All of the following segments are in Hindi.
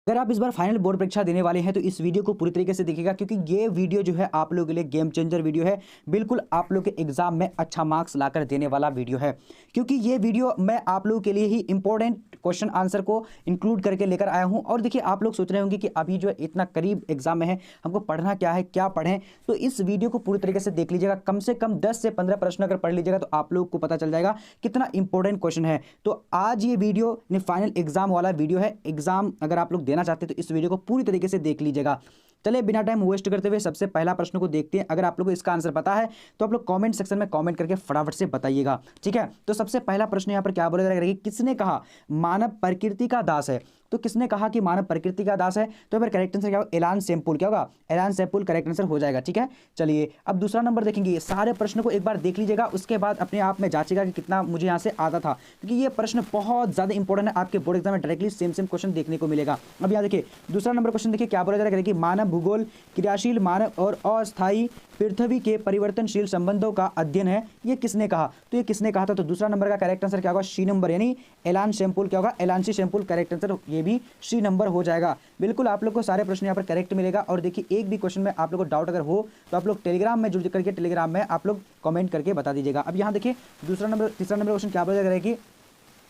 अगर आप इस बार फाइनल बोर्ड परीक्षा देने वाले हैं तो इस वीडियो को पूरी तरीके से देखिएगा, क्योंकि ये वीडियो जो है आप लोगों के लिए गेम चेंजर वीडियो है। बिल्कुल आप लोग के एग्जाम में अच्छा मार्क्स लाकर देने वाला वीडियो है, क्योंकि ये वीडियो मैं आप लोगों के लिए ही इंपॉर्टेंट क्वेश्चन आंसर को इंक्लूड करके लेकर आया हूं। और देखिए, आप लोग सोच रहे होंगे कि अभी जो इतना करीब एग्जाम में है, हमको पढ़ना क्या है, क्या पढ़ें। तो इस वीडियो को पूरी तरीके से देख लीजिएगा। कम से कम 10 से 15 प्रश्न अगर पढ़ लीजिएगा तो आप लोग को पता चल जाएगा कितना इंपॉर्टेंट क्वेश्चन है। तो आज ये वीडियो फाइनल एग्जाम वाला वीडियो है। एग्जाम अगर आप लोग देना चाहते हैं तो इस वीडियो को पूरी तरीके से देख लीजिएगा। चलिए बिना टाइम वेस्ट करते हुए सबसे पहला प्रश्न को देखते हैं। अगर आप लोगों को इसका आंसर पता है तो आप लोग कमेंट सेक्शन में कमेंट करके फटाफट से बताइएगा, ठीक है। तो सबसे पहला प्रश्न यहाँ पर क्या बोला जाएगा कि किसने कहा मानव प्रकृति का दास है। तो किसने कहा कि मानव प्रकृति का दास है, तो यहाँ पर करेक्ट आंसर क्या होगा, एलान सेम्पुल। क्या होगा, एलान सेम्पुल करेक्ट आंसर हो जाएगा, ठीक है। चलिए अब दूसरा नंबर देखेंगे। ये सारे प्रश्न को एक बार देख लीजिएगा, उसके बाद अपने आप में जांचेगा कि कितना मुझे यहाँ से आता था, क्योंकि ये प्रश्न बहुत ज्यादा इंपॉर्टेंट है। आपके बोर्ड एग्जाम में डायरेक्टली सेम क्वेश्चन देखने को मिलेगा। अब यहाँ देखिए दूसरा नंबर क्वेश्चन देखिए क्या बोला जा रहा है कि मानव भूगोल क्रियाशील मानव और अस्थायी पृथ्वी के परिवर्तनशील संबंधों का अध्ययन है, ये किसने कहा। तो ये किसने कहा था, तो दूसरा नंबर का करेक्ट आंसर क्या होगा, सी नंबर, यानी एलान सेम्पुल। क्या होगा, एलान सेम्पुल करेक्ट आंसर, ये भी सी नंबर हो जाएगा। बिल्कुल आप लोग को सारे प्रश्न यहाँ पर करेक्ट मिलेगा। और देखिए एक भी क्वेश्चन में आप लोग को डाउट अगर हो तो आप लोग टेलीग्राम में जुड़ करके टेलीग्राम में आप लोग कमेंट करके बता दीजिएगा। अब यहाँ देखिए तीसरा नंबर क्वेश्चन क्या बोला जा रहा है कि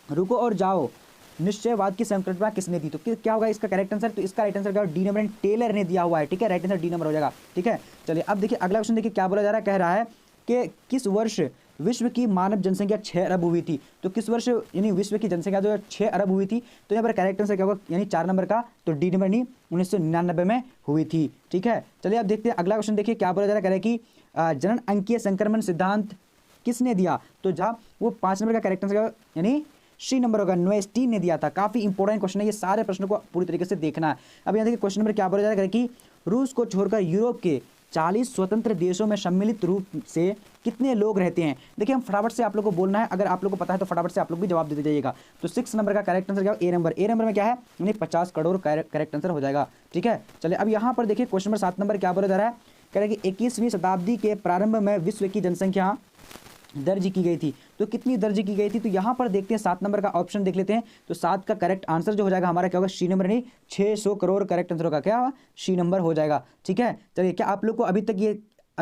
रुको और जाओ निश्चयवाद की संकल्पना किसने दी। तो क्या होगा इसका करेक्ट आंसर, तो इसका राइट आंसर क्या होगा, डी नंबर, टेलर ने दिया हुआ है, ठीक है। राइट आंसर डी नंबर हो जाएगा, ठीक है। चलिए अब देखिए अगला क्वेश्चन देखिए क्या बोला जा रहा है, कह रहा है कि किस वर्ष विश्व की मानव जनसंख्या 6 अरब हुई थी। तो किस वर्ष यानी विश्व की जनसंख्या जो है 6 अरब हुई थी। तो यहाँ पर करेक्ट आंसर क्या होगा, यानी 4 नंबर का, तो डी नंबर नहीं 1999 में हुई थी, ठीक है। चलिए अब देखते हैं अगला क्वेश्चन देखिए क्या बोला जा रहा है, कह रहा है कि जनन अंकीय संक्रमण सिद्धांत किसने दिया। तो जहाँ वो 5 नंबर का करेक्ट आंसर यानी सी नंबर होगा, नोएस्टीन ने दिया था। काफी इंपॉर्टेंट क्वेश्चन है, ये सारे प्रश्नों को पूरी तरीके से देखना है। अब यहाँ देखिए क्वेश्चन नंबर क्या बोला जा रहा है कि रूस को छोड़कर यूरोप के 40 स्वतंत्र देशों में सम्मिलित रूप से कितने लोग रहते हैं। देखिए हम फटाफट से आप लोग को बोलना है, अगर आप लोग को पता है तो फटाफट से आप लोग भी जवाब देते जाइएगा। तो 6 नंबर का करेक्ट आंसर क्या होगा, ए नंबर। ए नंबर में क्या है, यानी 50 करोड़ करेक्ट आंसर हो जाएगा, ठीक है। चलिए अब यहाँ पर देखिए क्वेश्चन नंबर 7 नंबर क्या बोला जा रहा है, कह रहा है कि 21वीं शताब्दी के प्रारंभ में विश्व की जनसंख्या दर्ज की गई थी। तो कितनी दर्ज की गई थी, तो यहाँ पर देखते हैं 7 नंबर का ऑप्शन देख लेते हैं। तो 7 का करेक्ट आंसर जो हो जाएगा हमारा क्या होगा, सी नंबर, नहीं 600 करोड़ करेक्ट आंसर होगा, क्या होगा, सी नंबर हो जाएगा, ठीक है। चलिए क्या आप लोग को अभी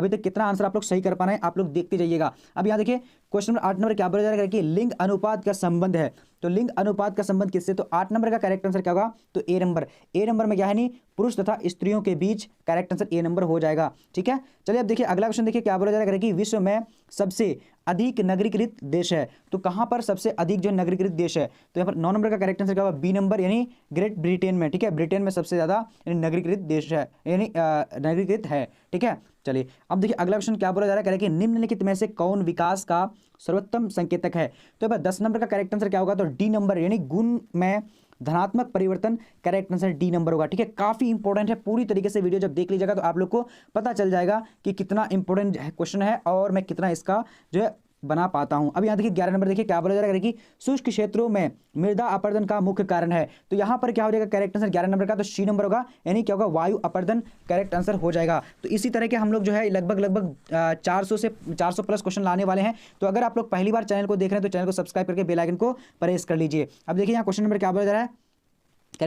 तक कितना आंसर आप लोग सही कर पा रहे हैं, आप लोग देखते जाइएगा। अब यहाँ देखिए क्वेश्चन नंबर 8 नंबर क्या बोला जा रहा है कि लिंग अनुपात का संबंध है। तो लिंग अनुपात का संबंध किससे, तो 8 नंबर का करेक्ट आंसर क्या होगा, तो ए नंबर। ए नंबर में क्या है, नहीं पुरुष तथा स्त्रियों के बीच, करेक्ट आंसर ए नंबर हो जाएगा, ठीक है। चलिए अब देखिए अगला क्वेश्चन देखिए क्या बोला जा रहा है कि विश्व में सबसे अधिक नगरीकृत देश है। तो कहां पर सबसे अधिक जो नगरीकृत देश है, तो यहाँ पर 9 नंबर का करेक्ट आंसर क्या होगा, बी नंबर, यानी ग्रेट ब्रिटेन में, ठीक है। ब्रिटेन में सबसे ज्यादा यानी नगरीकृत देश है, यानी नगरीकृत है, ठीक है। चलिए अब देखिए अगला क्वेश्चन क्या बोला जा रहा है कि निम्नलिखित में से कौन विकास का सर्वोत्तम संकेतक है। तो यहाँ पर 10 नंबर का करेक्ट आंसर क्या होगा, तो डी नंबर, यानी गुण में धनात्मक परिवर्तन, करेक्ट आंसर डी नंबर होगा, ठीक है। काफी इंपॉर्टेंट है, पूरी तरीके से वीडियो जब देख लीजिएगा तो आप लोग को पता चल जाएगा कि कितना इंपॉर्टेंट क्वेश्चन है और मैं कितना इसका जो है बना पाता हूं। अब यहाँ देखिए 11 नंबर देखिए क्या बोला जा रहा है कि शुष्क क्षेत्रों में मृदा अपरदन का मुख्य कारण है। तो यहाँ पर क्या हो जाएगा करेक्ट आंसर 11 नंबर का, तो सी नंबर होगा, यानी क्या होगा, वायु अपरदन, करेक्ट आंसर हो जाएगा। तो इसी तरह के हम लोग जो है लगभग 400 से 400 प्लस क्वेश्चन लाने वाले हैं। तो अगर आप लोग पहली बार चैनल को देख रहे हैं तो चैनल को सब्सक्राइब करके बेल आइकन को प्रेस कर लीजिए। अब देखिए यहाँ क्वेश्चन नंबर क्या बोला जा रहा है,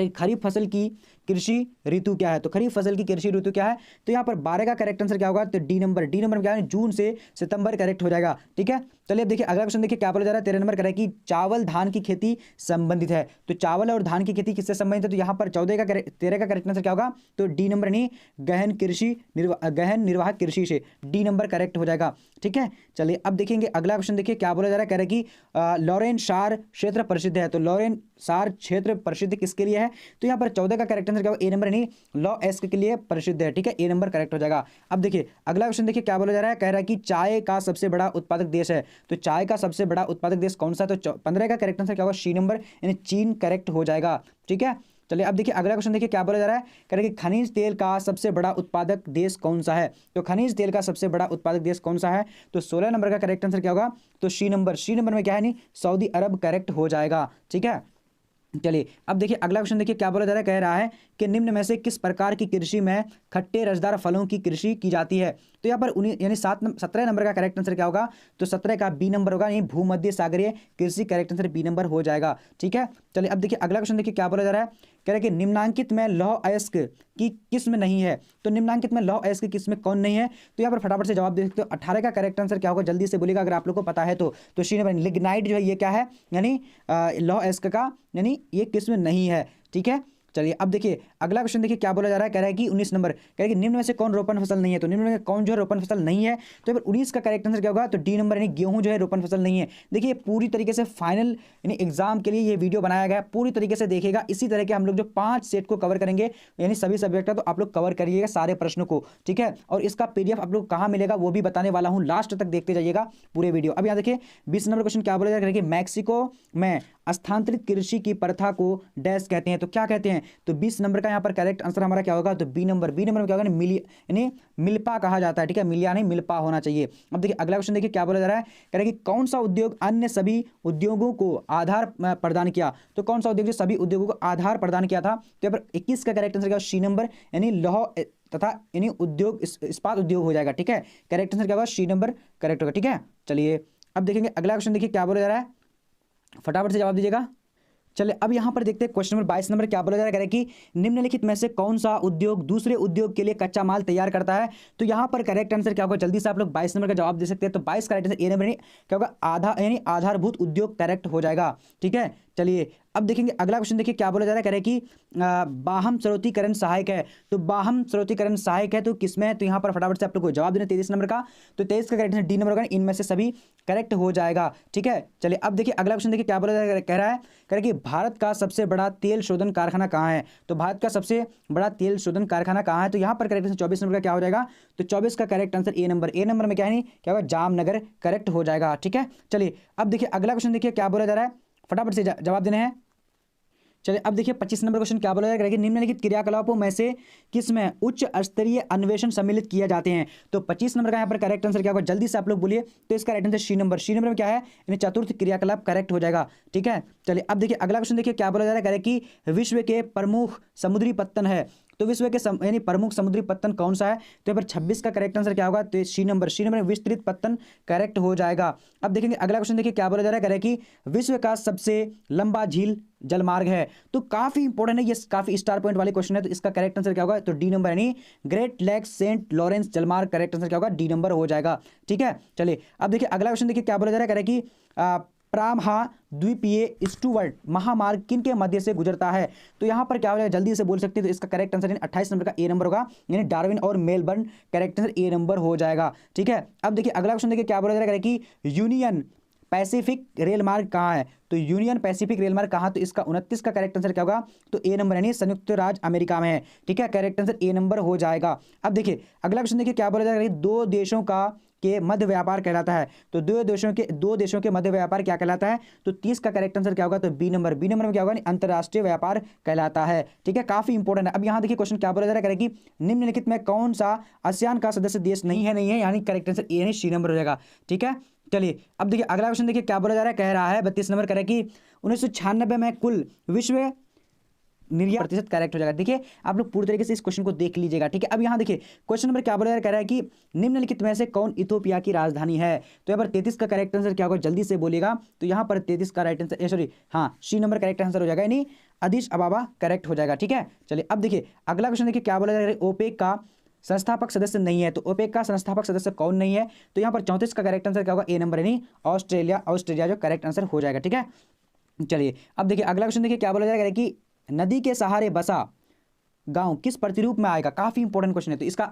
खरीफ फसल की कृषि ऋतु क्या है। तो खरीफ फसल की कृषि ऋतु क्या है, तो यहाँ पर 12 का करेक्ट आंसर क्या होगा, तो डी नंबर। डी नंबर क्या है, जून से सितंबर करेक्ट हो जाएगा, ठीक है। चलिए अब देखिए अगला क्वेश्चन देखिए क्या बोला जा रहा है, 13 नंबर करेक्ट कि चावल धान की खेती संबंधित है। तो चावल और धान की खेती किससे संबंधित है, तो यहाँ पर 13 का करेक्ट आंसर क्या होगा, तो डी नंबर, नहीं गहन निर्वाहक कृषि से, डी नंबर करेक्ट हो जाएगा, ठीक है। चलिए अब देखेंगे अगला क्वेश्चन देखिए क्या बोला जा रहा है, कह रहा है कि लॉरेन सार क्षेत्र प्रसिद्ध है। तो लॉरेन सार क्षेत्र प्रसिद्ध किसके लिए है, तो यहाँ पर 14 का करेक्ट आंसर क्या होगा, ए नंबर, नहीं लॉ एस्क के लिए प्रसिद्ध है, ठीक है। ए नंबर करेक्ट हो जाएगा। अब देखिए अगला क्वेश्चन देखिए क्या बोला जा रहा है, कह रहा है कि चाय का सबसे बड़ा उत्पादक देश है। तो चाय का सबसे बड़ा उत्पादक देश कौन सा, तो 15 का करेक्ट आंसर क्या होगा, सी नंबर, यानी चीन करेक्ट हो जाएगा, ठीक है। चलिए अब देखिए अगला क्वेश्चन देखिए क्या बोला जा रहा है, कह रहा है कि खनिज तेल का सबसे बड़ा उत्पादक देश कौन सा है। तो खनिज तेल का सबसे बड़ा उत्पादक देश कौन सा है, तो 16 नंबर का करेक्ट आंसर क्या होगा, तो सी नंबर। सी नंबर में क्या है, नहीं सऊदी अरब करेक्ट हो जाएगा, ठीक है। चलिए अब देखिए अगला क्वेश्चन देखिए क्या बोला जा रहा है, कह रहा है कि निम्न में से किस प्रकार की कृषि में खट्टे रसदार फलों की कृषि की जाती है। तो यहाँ पर यानी 17 नंबर का करेक्ट आंसर क्या होगा, तो 17 का बी नंबर होगा, यानी भूमध्य सागरीय कृषि, करेक्ट आंसर बी नंबर हो जाएगा, ठीक है। चलिए अब देखिए अगला क्वेश्चन देखिए क्या बोला जा रहा है, कह रहा है कि निम्नांकित में लौह अयस्क की किस्म नहीं है, तो निम्नांकित में लौह अयस्क की किस्म कौन नहीं है? तो यहाँ पर फटाफट से जवाब दे सकते हो। 18 का करेक्ट आंसर क्या होगा, जल्दी से बोलिएगा अगर आप लोग को पता है तो सी नंबर लिग्नाइट जो है ये क्या है, यानी लौह अयस्क का यानी ये किस्म नहीं है। ठीक है, चलिए अब देखिए अगला क्वेश्चन देखिए क्या बोला जा रहा है, कह रहा है कि 19 नंबर, कह रहा है कि निम्न में से कौन रोपण फसल नहीं है, तो निम्न में कौन जो है रोपण फसल नहीं है, तो 19 का करेक्ट आंसर क्या होगा, तो डी नंबर यानी गेहूं जो है रोपण फसल नहीं है। देखिए पूरी तरीके से फाइनल यानी एग्जाम के लिए ये वीडियो बनाया गया है, पूरी तरीके से देखिएगा। इसी तरह के हम लोग जो 5 सेट को कवर करेंगे यानी सभी सब्जेक्ट का, तो आप लोग कवर करिएगा सारे प्रश्नों को, ठीक है। और इसका PDF आप लोग कहाँ मिलेगा वो भी बताने वाला हूँ, लास्ट तक देखते जाइएगा पूरे वीडियो। अब यहाँ देखिए 20 नंबर क्वेश्चन क्या बोला जा रहा है कि मैक्सिको में स्थानांतरित कृषि की प्रथा को डैश कहते हैं, तो क्या कहते हैं, तो 20 नंबर का यहाँ पर करेक्ट आंसर हमारा क्या होगा, तो बी नंबर में क्या होगा, यानी मिल्पा कहा जाता है, ठीक है, मिलिया नहीं मिल्पा होना चाहिए। अब देखिए अगला क्वेश्चन देखिए क्या बोला जा रहा है, कह रहा है कि कौन सा उद्योग अन्य सभी उद्योगों को आधार प्रदान किया, तो कौन सा उद्योग जो सभी उद्योगों को आधार प्रदान किया था, तो यहाँ पर 21 का करेक्ट आंसर क्या, सी नंबर यानी लौह तथा यानी उद्योग इस्पात उद्योग हो जाएगा, ठीक है। करेक्ट आंसर क्या होगा, सी नंबर करेक्ट होगा, ठीक है। चलिए अब देखेंगे अगला क्वेश्चन देखिए क्या बोला जा रहा है, फटाफट से जवाब दीजिएगा। चलिए अब यहाँ पर देखते हैं क्वेश्चन नंबर 22 नंबर क्या बोला जा रहा है कि निम्नलिखित में से कौन सा उद्योग दूसरे उद्योग के लिए कच्चा माल तैयार करता है, तो यहाँ पर करेक्ट आंसर क्या होगा, जल्दी से आप लोग 22 नंबर का जवाब दे सकते हैं। तो 22 करेक्ट आंसर ए नंबर यानी क्या होगा, आधा यानी आधारभूत उद्योग करेक्ट हो जाएगा, ठीक है। चलिए अब देखेंगे अगला क्वेश्चन देखिए क्या बोला जा रहा है, कह रहे हैं कि बाह्य स्रोतीकरण सहायक है, तो बाह्य स्रोतीकरण सहायक है तो किसमें है, तो यहाँ पर फटाफट से आप लोग को जवाब देना 23 नंबर का, तो 23 का करेक्ट आंसर डी नंबर होगा, इनमें से सभी करेक्ट हो जाएगा, ठीक है। चलिए अब देखिए अगला क्वेश्चन देखिए क्या बोला जा रहा है, कह रहा है कि भारत का सबसे बड़ा तेल शोधन कारखाना कहाँ है, तो भारत का सबसे बड़ा तेल शोधन कारखाना कहाँ है, तो यहाँ पर करेक्ट आंसर 24 नंबर का क्या हो जाएगा, तो 24 का करेक्ट आंसर ए नंबर में क्या है, क्या होगा, जामनगर करेक्ट हो जाएगा, ठीक है। चलिए अब देखिए अगला क्वेश्चन देखिए क्या बोला जा रहा है, फटाफट से जवाब देने हैं। चलिए अब देखिए 25 नंबर क्वेश्चन क्या बोला जाएगा कि निम्नलिखित क्रियाकलापों में से किसमें उच्च स्तरीय अन्वेषण सम्मिलित किए जाते हैं, तो 25 नंबर का यहाँ पर करेक्ट आंसर क्या होगा, जल्दी से आप लोग बोलिए, तो इसका राइट आंसर सी नंबर में क्या है, यानी चतुर्थ क्रियाकलाप करेक्ट हो जाएगा, ठीक है। चलिए अब देखिए अगला क्वेश्चन देखिए क्या बोला जा रहा है कि विश्व के प्रमुख समुद्री पत्तन है, तो विश्व के यानी प्रमुख समुद्री पत्तन कौन सा है, तो यहाँ पर 26 का करेक्ट आंसर क्या होगा, तो सी नंबर में विस्तृत पत्तन करेक्ट हो जाएगा। अब देखेंगे अगला क्वेश्चन देखिए क्या बोला जा रहा है कि विश्व का सबसे लंबा झील जलमार्ग है, तो काफी इंपॉर्टेंट है ये, काफी स्टार पॉइंट वाले क्वेश्चन है, तो इसका करेक्ट आंसर क्या होगा, तो डी नंबर यानी ग्रेट लेक सेंट लॉरेंस जलमार्ग करेक्ट आंसर क्या होगा, डी नंबर हो जाएगा, ठीक है। चलिए अब देखिए अगला क्वेश्चन देखिए क्या बोला जा रहा है कि प्रामहा द्वीपीय स्टुवर्ट महामार्ग किन के मध्य से गुजरता है, तो यहाँ पर क्या हो जाएगा, जल्दी से बोल सकते हैं, तो इसका करेक्ट आंसर यानी 28 नंबर का ए नंबर होगा, यानी डार्विन और Melbourne correct answer A number हो जाएगा, ठीक है। अब देखिए अगला क्वेश्चन देखिए क्या बोला जा रहा है कि यूनियन पैसिफिक रेल मार्ग कहाँ है, तो यूनियन पैसिफिक रेल मार्ग कहाँ, तो इसका 29 का करेक्ट आंसर क्या होगा, तो ए नंबर यानी संयुक्त राज्य अमेरिका में है, ठीक है, करेक्ट आंसर ए नंबर हो जाएगा। अब देखिए अगला क्वेश्चन देखिए क्या बोला जा रहा है, दो देशों का के मध्य व्यापार कहलाता है, तो दो देशों के मध्य व्यापार क्या कहलाता है, तो 30 का करेक्ट आंसर क्या होगा, तो बी नंबर में क्या होगा, अंतरराष्ट्रीय व्यापार कहलाता है, ठीक है, काफी इंपॉर्टेंट है। अब यहाँ देखिए क्वेश्चन क्या बोला जा रहा है कि निम्नलिखित में कौन सा आसियान का सदस्य देश नहीं है, यानी करेक्ट आंसर ए यानी सी नंबर हो जाएगा, ठीक है। चलिए अब देखिए अगला क्वेश्चन देखिए क्या बोला जा रहा है, कह रहा है 32 नंबर कह रहा है कि 1996 में कुल विश्व निर्यात प्रतिशत करेक्ट हो जाएगा। देखिए आप लोग पूरी तरीके से इस क्वेश्चन को देख लीजिएगा, ठीक है। अब यहाँ देखिए क्वेश्चन नंबर क्या बोला जा रहा है कि निम्नलिखित में से कौन इथोपिया की राजधानी है, तो यहाँ पर 33 का करेक्ट आंसर क्या होगा, जल्दी से बोलिएगा, तो यहाँ पर 33 का राइट आंसर सॉरी हाँ सी नंबर करेक्ट आंसर हो जाएगा, यानी अदिश अबाबा करेक्ट हो जाएगा, ठीक है। चलिए अब देखिए अगला क्वेश्चन देखिए क्या बोला जा रहा है, ओपेक का संस्थापक सदस्य नहीं है, तो ओपेक का संस्थापक सदस्य कौन नहीं है, तो यहाँ पर 34 का करेक्ट आंसर क्या होगा, ए नंबर यानी ऑस्ट्रेलिया जो करेक्ट आंसर हो जाएगा, ठीक है। चलिए अब देखिए अगला क्वेश्चन देखिए क्या बोला जाएगा कि नदी के सहारे बसा गांव किस प्रतिरूप में आएगा, काफी इंपॉर्टेंट क्वेश्चन है, तो इसका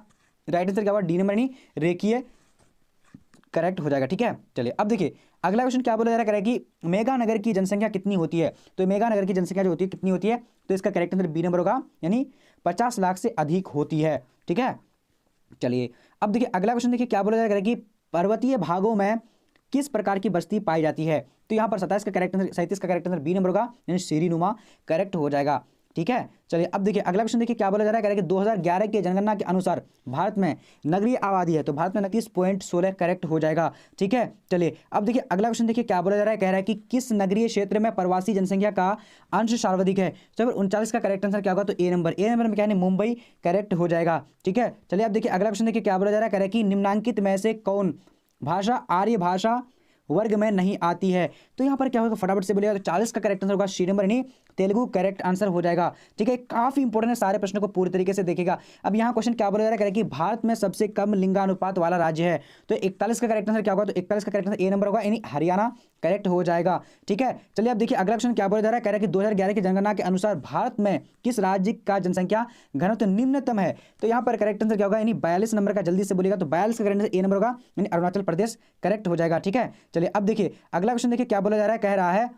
राइट आंसर क्या होगा, डी नंबर यानी रेखीय करेक्ट हो जाएगा, ठीक है। चलिए अब देखिए अगला क्वेश्चन क्या बोला जा रहा है कि मेगानगर की जनसंख्या कितनी होती है, तो मेगानगर की जनसंख्या जो होती है कितनी होती है, तो इसका करेक्ट आंसर बी नंबर होगा, यानी 50 लाख से अधिक होती है, ठीक है। चलिए अब देखिए अगला क्वेश्चन देखिए क्या बोला जा रहा है कि पर्वतीय भागों में किस प्रकार की बस्ती पाई जाती है, तो यहाँ पर 37 का करेक्ट आंसर बी नंबर होगा, यानी सीरीनुमा करेक्ट हो जाएगा, ठीक है। चलिए अब देखिए अगला क्वेश्चन देखिए क्या बोला जा रहा है कि 2011 के जनगणना के अनुसार भारत में नगरीय आबादी है, तो भारत में 29.16 करेक्ट हो जाएगा, ठीक है। चलिए अब देखिए अगला क्वेश्चन देखिए क्या बोला जा रहा है, कह रहा है कि किस नगरीय क्षेत्र में प्रवासी जनसंख्या का अंश सर्वाधिक है, तो 39 का करेक्ट आंसर क्या होगा, तो ए नंबर में क्या है, मुंबई करेक्ट हो जाएगा, ठीक है। चलिए अब देखिए अगला क्वेश्चन देखिए क्या बोला जा रहा है, कह रहा है कि निम्नांकित में से कौन भाषा आर्य भाषा वर्ग में नहीं आती है, तो यहाँ पर क्या होगा, फटाफट से बोलिएगा, तो 40 का करेक्ट आंसर होगा सी नंबर यानी तेलुगु करेक्ट आंसर हो जाएगा। ठीक है, काफी इंपॉर्टेंट है, सारे प्रश्नों को पूरी तरीके से देखेगा। अब यहाँ क्वेश्चन क्या बोला जा रहा है कि भारत में सबसे कम लिंगानुपात वाला राज्य है, तो 41 का करेक्ट आंसर क्या होगा, तो 41 का करेक्ट आंसर ए नंबर होगा, यानी हरियाणा करेक्ट हो जाएगा। ठीक है, चलिए अब देखिए अगला क्वेश्चन क्या बोला जा रहा है, कह रहा है कि 2011 की जनगणना के अनुसार भारत में किस राज्य का जनसंख्या घनत्व निम्नतम है, तो यहाँ पर करेक्ट आंसर क्या होगा, यानी 42 नंबर का, जल्दी से बोलेगा तो 42 का करेक्ट आंसर ए नंबर होगा, यानी अरुणाचल प्रदेश करेक्ट हो जाएगा। ठीक है, चलिए अब देखिए अगला क्वेश्चन देखिए क्या बोला जा रहा है, कह रहा है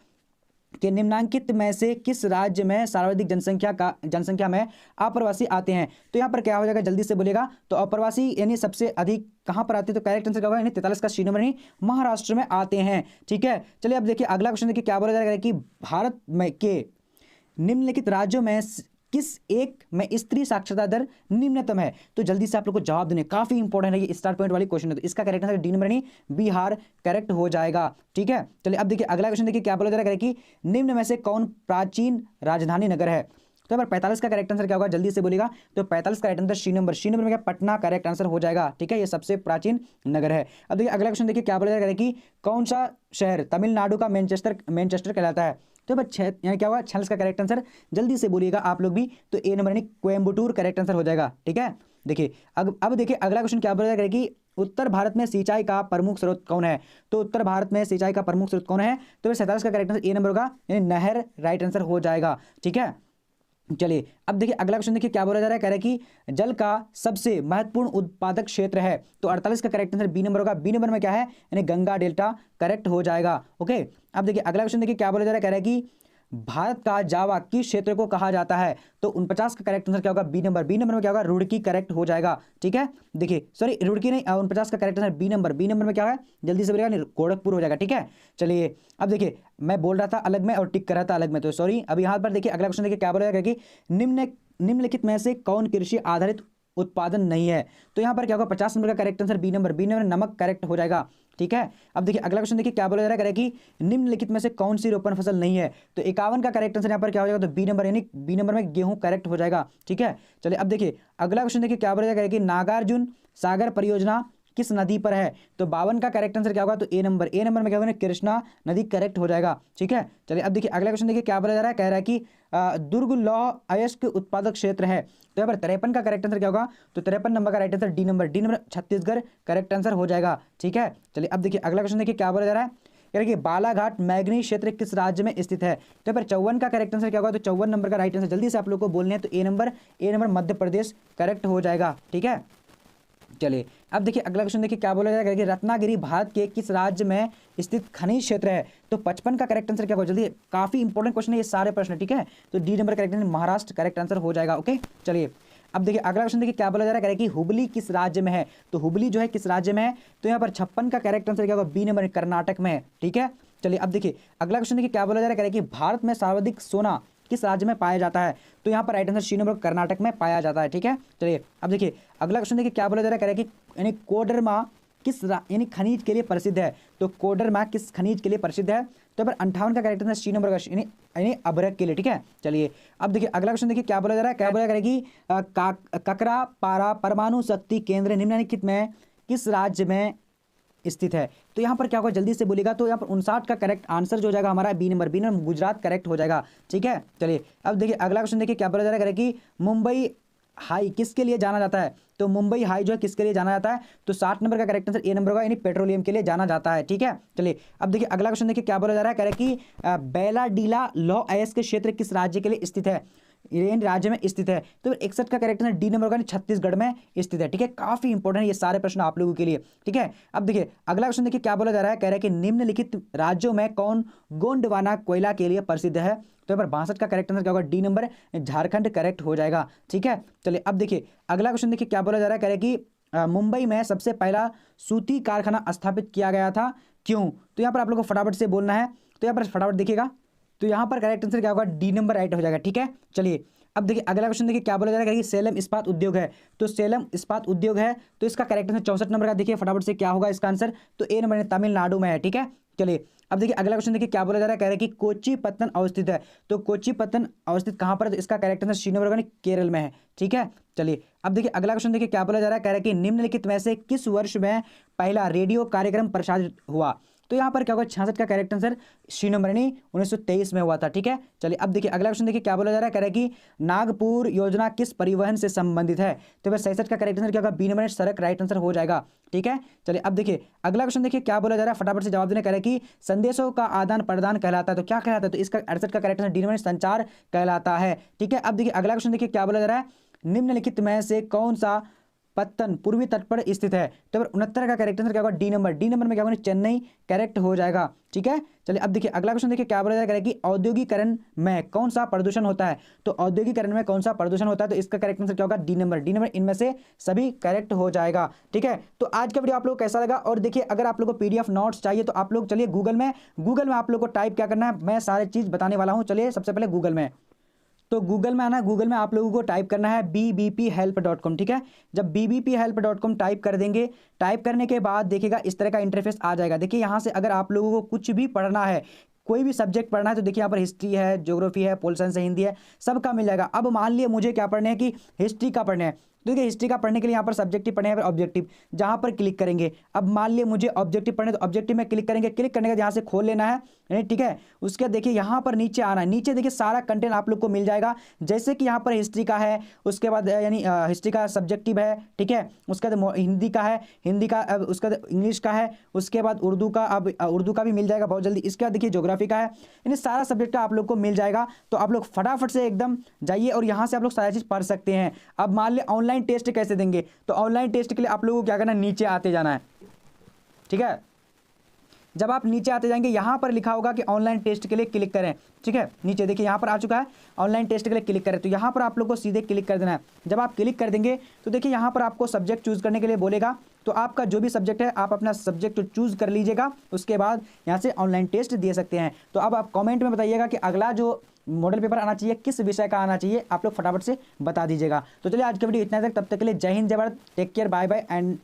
कि निम्नांकित में से किस राज्य में सर्वाधिक जनसंख्या में अप्रवासी आते हैं, तो यहाँ पर क्या हो जाएगा, जल्दी से बोलेगा, तो अप्रवासी यानी सबसे अधिक कहाँ पर आते हैं, तो करेक्ट आंसर क्या होगा, यानी 43 का सी नंबर, यानी महाराष्ट्र में आते हैं। ठीक है, चलिए अब देखिए अगला क्वेश्चन देखिए क्या बोला जा रहा है कि भारत में के निम्नलिखित राज्यों में किस एक में स्त्री साक्षरता दर निम्नतम है, तो जल्दी से आप लोग को जवाब देने, काफी इंपॉर्टेंट है ये, स्टार पॉइंट वाली क्वेश्चन है, तो इसका करेक्ट आंसर डी नंबर यानी बिहार करेक्ट हो जाएगा। ठीक है, चलिए अब देखिए अगला क्वेश्चन देखिए क्या बोला जा रहा है कि निम्न में से कौन प्राचीन राजधानी नगर है, तो अगर 45 का करेक्ट आंसर क्या होगा, जल्दी से बोलेगा, तो 45 का करेक्ट आंसर सी नंबर में क्या पटना करेक्ट आंसर हो जाएगा। ठीक है, ये सबसे प्राचीन नगर है। अब देखिए अगला क्वेश्चन देखिए क्या बोला जा रहा है कि कौन सा शहर तमिलनाडु का मैनचेस्टर कहलाता है, तो बस यानी क्या होगा 46 का करेक्ट आंसर, जल्दी से बोलिएगा आप लोग भी, तो ए नंबर यानी कोयम्बटूर करेक्ट आंसर हो जाएगा। ठीक है, देखिए अब देखिए अगला क्वेश्चन क्या बोला जाएगा कि उत्तर भारत में सिंचाई का प्रमुख स्रोत कौन है, तो उत्तर भारत में सिंचाई का प्रमुख स्रोत कौन है, तो 47 का करेक्ट आंसर ए नंबर होगा, यानी नहर राइट आंसर हो जाएगा। ठीक है, चलिए अब देखिए अगला क्वेश्चन देखिए क्या बोला जा रहा है, कह रहा है कि जल का सबसे महत्वपूर्ण उत्पादक क्षेत्र है, तो 48 का करेक्ट आंसर बी नंबर होगा, बी नंबर में क्या है, यानी गंगा डेल्टा करेक्ट हो जाएगा। ओके, अब देखिए अगला क्वेश्चन देखिए क्या बोला जा रहा है, कह रहा है कि भारत का जावा किस क्षेत्र को कहा जाता है, तो 49 का करेक्ट आंसर क्या होगा, बी नंबर में क्या होगा, रुड़की करेक्ट हो जाएगा। ठीक है, देखिए सॉरी रुड़की नहीं, 49 का करेक्ट आंसर बी नंबर में क्या है, जल्दी से बोलेगा, गोरखपुर हो जाएगा। ठीक है, चलिए अब देखिए मैं बोल रहा था अलग में और टिक कर रहा था अलग में, तो सॉरी। अब यहाँ पर देखिए अगला क्वेश्चन देखिए क्या बोला जाएगा कि निम्नलिखित में से कौन कृषि आधारित उत्पादन नहीं है, तो यहाँ पर क्या होगा, 50 नंबर का करेक्ट आंसर बी नंबर नमक करेक्ट हो जाएगा। ठीक है, अब देखिए अगला क्वेश्चन देखिए क्या बोला जा रहा है कि निम्नलिखित में से कौन सी रोपण फसल नहीं है, तो 51 का करेक्ट आंसर यहाँ पर क्या हो जाएगा, तो बी नंबर, यानी बी नंबर में गेहूं करेक्ट हो जाएगा। ठीक है, चलिए अब देखिए अगला क्वेश्चन देखिए क्या बोला जाएगा कि नागार्जुन सागर परियोजना किस नदी पर है, तो 52 का करेक्ट आंसर क्या होगा, तो ए नंबर में क्या होगा, कृष्णा नदी करेक्ट हो जाएगा। ठीक है, चलिए अब देखिए अगला क्वेश्चन देखिए क्या बोला जा रहा है, कह रहा है कि दुर्ग लौह अयस्क उत्पादक क्षेत्र है, तो यहाँ पर 53 का करेक्ट आंसर क्या होगा, तो 53 नंबर का right answer D number Chhattisgarh correct answer हो जाएगा। ठीक है, चलिए अब देखिए अगला क्वेश्चन देखिए क्या बोला जा रहा है, कि बालाघाट मैग्नी क्षेत्र किस राज्य में स्थित है, तो पर 54 का करेक्ट आंसर क्या होगा, तो 54 नंबर का राइट आंसर, जल्दी से आप लोग को बोलने हैं, तो ए नंबर मध्य प्रदेश करेक्ट हो जाएगा। ठीक है, चलिए अब देखिए अगला क्वेश्चन देखिए क्या बोला जाएगा कि रत्नागिरी भारत के किस राज्य में स्थित खनिज क्षेत्र है, तो 55 का करेक्ट आंसर क्या होगा, जल्दी, काफी इंपॉर्टेंट क्वेश्चन है ये सारे प्रश्न। ठीक है, तो D number correct answer Maharashtra correct answer हो जाएगा। ओके, चलिए अब देखिए अगला क्वेश्चन देखिए क्या बोला जा रहा है कि हुबली किस राज्य में है, तो हुबली जो है किस राज्य में है, तो यहाँ पर 56 का करेक्ट आंसर क्या होगा, बी नंबर कर्नाटक में है। ठीक है, चलिए अब देखिए अगला क्वेश्चन देखिए क्या बोला जा रहा है कि भारत में सर्वाधिक सोना किस राज्य में पाया जाता है, तो यहाँ पर right answer C number Karnataka में पाया जाता है। ठीक है, चलिए अब देखिए अगला क्वेश्चन देखिए क्या बोला जा रहा है कि यानी कोडरमा किस यानी खनिज के लिए प्रसिद्ध है, तो कोडरमा किस खनिज के लिए प्रसिद्ध है, तो पर 58 का करेक्ट आंसर सी नंबर का यानी अभ्रक के लिए। ठीक है, चलिए अब देखिए अगला क्वेश्चन देखिए क्या बोला जा रहा है, क्या बोला जा रहा है कि ककरा पारा परमाणु शक्ति केंद्र निम्नलिखित में किस राज्य में स्थित है, तो यहाँ पर क्या होगा, जल्दी से बोलेगा, तो यहाँ पर 59 का करेक्ट आंसर जो हो जाएगा हमारा बी नंबर गुजरात करेक्ट हो जाएगा। ठीक है, चलिए अब देखिए अगला क्वेश्चन देखिए क्या बोला जा रहा है कि मुंबई हाई किसके लिए जाना जाता है, तो मुंबई हाई जो है किसके लिए जाना जाता है, तो 60 नंबर का करेक्ट आंसर ए नंबर होगा, यानी पेट्रोलियम के लिए जाना जाता है। ठीक है, चलिए अब देखिए अगला क्वेश्चन देखिए क्या बोला जा रहा है, कह रहा है कि बेलाडीला लौह अयस्क के क्षेत्र किस राज्य के लिए स्थित है, राज्य में स्थित है, तो 61 का करेक्ट आंसर डी नंबर होगा, छत्तीसगढ़ में स्थित है। ठीक है, काफी इंपॉर्टेंट ये सारे प्रश्न आप लोगों के लिए। ठीक है, अब देखिए अगला क्वेश्चन देखिए क्या बोला जा रहा है, कह रहा है कि निम्नलिखित राज्यों में कौन गोंडवाना कोयला के लिए प्रसिद्ध है, तो यहाँ पर 62 का करेक्ट आंसर क्या होगा, डी नंबर झारखंड करेक्ट हो जाएगा। ठीक है, चलिए अब देखिए अगला क्वेश्चन देखिए क्या बोला जा रहा है, कह रहा है कि मुंबई में सबसे पहला सूती कारखाना स्थापित किया गया था, क्यों, तो यहाँ पर आप लोग को फटाफट से बोलना है, तो यहाँ पर फटाफट देखिएगा, तो यहाँ पर करेक्ट आंसर क्या होगा, डी नंबर राइट हो जाएगा। ठीक है, चलिए अब देखिए अगला क्वेश्चन देखिए क्या बोला जा रहा है कि सेलम इस्पात उद्योग है, तो सेलम इस्पात उद्योग है, तो इसका करेक्ट आंसर 64 नंबर का देखिए फटाफट से क्या होगा इसका आंसर, तो ए नंबर तमिलनाडु में है। ठीक है, चलिए अब देखिए अगला क्वेश्चन देखिए क्या बोला जा रहा है, कह रहा है कि कोच्चि पत्तन अवस्थित है, तो कोच्चि पत्तन अवस्थित कहाँ पर है, तो इसका करेक्ट आंसर सी नंबर होगा, केरल में है। ठीक है, चलिए अब देखिए अगला क्वेश्चन देखिए क्या बोला जा रहा है, कह रहा है कि निम्नलिखित में से किस वर्ष में पहला रेडियो कार्यक्रम प्रसारित हुआ, तो यहाँ पर क्या होगा, 66 का करेक्ट आंसर सी नंबर यानी 1923 में हुआ था। ठीक है, चलिए अब देखिए अगला क्वेश्चन देखिए क्या बोला जा रहा है, कह रहा है कि नागपुर योजना किस परिवहन से संबंधित है। तो फिर 66 का करेक्ट आंसर क्या होगा, बी नंबर सड़क राइट आंसर हो जाएगा। ठीक है, चलिए अब देखिए अगला क्वेश्चन देखिए क्या बोला जा रहा है, फटाफट से जवाब देने, कह रहा है कि संदेशों का आदान प्रदान कहलाता है। तो क्या कहलाता है, तो इसका 68 का करेक्ट आंसर डी नंबर संचार कहलाता है। ठीक है, अब देखिए अगला क्वेश्चन देखिए क्या बोला जा रहा है, निम्नलिखित में से कौन सा पत्तन पूर्वी तट पर स्थित है। तो फिर 69 का करेक्ट आंसर क्या होगा, डी नंबर। डी नंबर में क्या होगा, चेन्नई करेक्ट हो जाएगा। ठीक है, चलिए अब देखिए अगला क्वेश्चन देखिए क्या बोला जा रहा है कि औद्योगिकरण में कौन सा प्रदूषण होता है। तो औद्योगिकरण में कौन सा प्रदूषण होता है, तो इसका करेक्ट आंसर क्या होगा, डी नंबर। डी नंबर इनमें से सभी करेक्ट हो जाएगा। ठीक है, तो आज का वीडियो आप लोग को कैसा लगा, और देखिए अगर आप लोग को पीडीएफ नोट्स चाहिए तो आप लोग चलिए गूगल में आप लोग को टाइप क्या करना है, मैं सारी चीज़ बताने वाला हूँ। चलिए सबसे पहले गूगल में, तो गूगल में आना, गूगल में आप लोगों को टाइप करना है bbphelp.com। ठीक है, जब bbphelp.com टाइप कर देंगे, टाइप करने के बाद देखिएगा इस तरह का इंटरफेस आ जाएगा। देखिए यहाँ से अगर आप लोगों को कुछ भी पढ़ना है, कोई भी सब्जेक्ट पढ़ना है, तो देखिए यहाँ पर हिस्ट्री है, ज्योग्राफी है, पोल साइंस है, हिंदी है, सबका मिल जाएगा। अब मान लिया मुझे क्या पढ़ने है कि हिस्ट्री का पढ़ने है, तो देखिए हिस्ट्री का पढ़ने के लिए यहाँ पर सब्जेक्टिव पढ़ने हैं, ऑब्जेक्टिव जहाँ पर क्लिक करेंगे। अब मान लिया मुझे ऑब्जेक्टिव पढ़ने, तो ऑब्जेक्टिव में क्लिक करेंगे, क्लिक करने के बाद यहाँ से खोल लेना है। ठीक है, उसके देखिए यहाँ पर नीचे आना है, नीचे देखिए सारा कंटेंट आप लोग को मिल जाएगा। जैसे कि यहाँ पर हिस्ट्री का है, उसके बाद यानी हिस्ट्री का सब्जेक्टिव है। ठीक है, उसके बाद हिंदी का है, हिंदी का, उसके बाद इंग्लिश का है, उसके बाद उर्दू का, अब उर्दू का भी मिल जाएगा बहुत जल्दी। इसके बाद देखिए ज्योग्राफी का है, यानी सारा सब्जेक्ट आप लोग को मिल जाएगा। तो आप लोग फटाफट से एकदम जाइए और यहाँ से आप लोग सारी चीज़ पढ़ सकते हैं। अब मान लिया ऑनलाइन टेस्ट कैसे देंगे, तो ऑनलाइन टेस्ट के लिए आप लोगों को क्या करना है, नीचे आते जाना है। ठीक है, जब आप नीचे आते जाएंगे यहाँ पर लिखा होगा कि ऑनलाइन टेस्ट के लिए क्लिक करें। ठीक है, नीचे देखिए यहाँ पर आ चुका है, ऑनलाइन टेस्ट के लिए क्लिक करें, तो यहाँ पर आप लोग को सीधे क्लिक कर देना है। जब आप क्लिक कर देंगे तो देखिए यहाँ पर आपको सब्जेक्ट चूज करने के लिए बोलेगा, तो आपका जो भी सब्जेक्ट है आप अपना सब्जेक्ट चूज कर लीजिएगा। उसके बाद यहाँ से ऑनलाइन टेस्ट दे सकते हैं। तो अब आप कॉमेंट में बताइएगा कि अगला जो मॉडल पेपर आना चाहिए किस विषय का आना चाहिए, आप लोग फटाफट से बता दीजिएगा। तो चलिए आज का वीडियो इतना तक, तब तक के लिए जय हिंद, जय Bharat, take care, bye bye and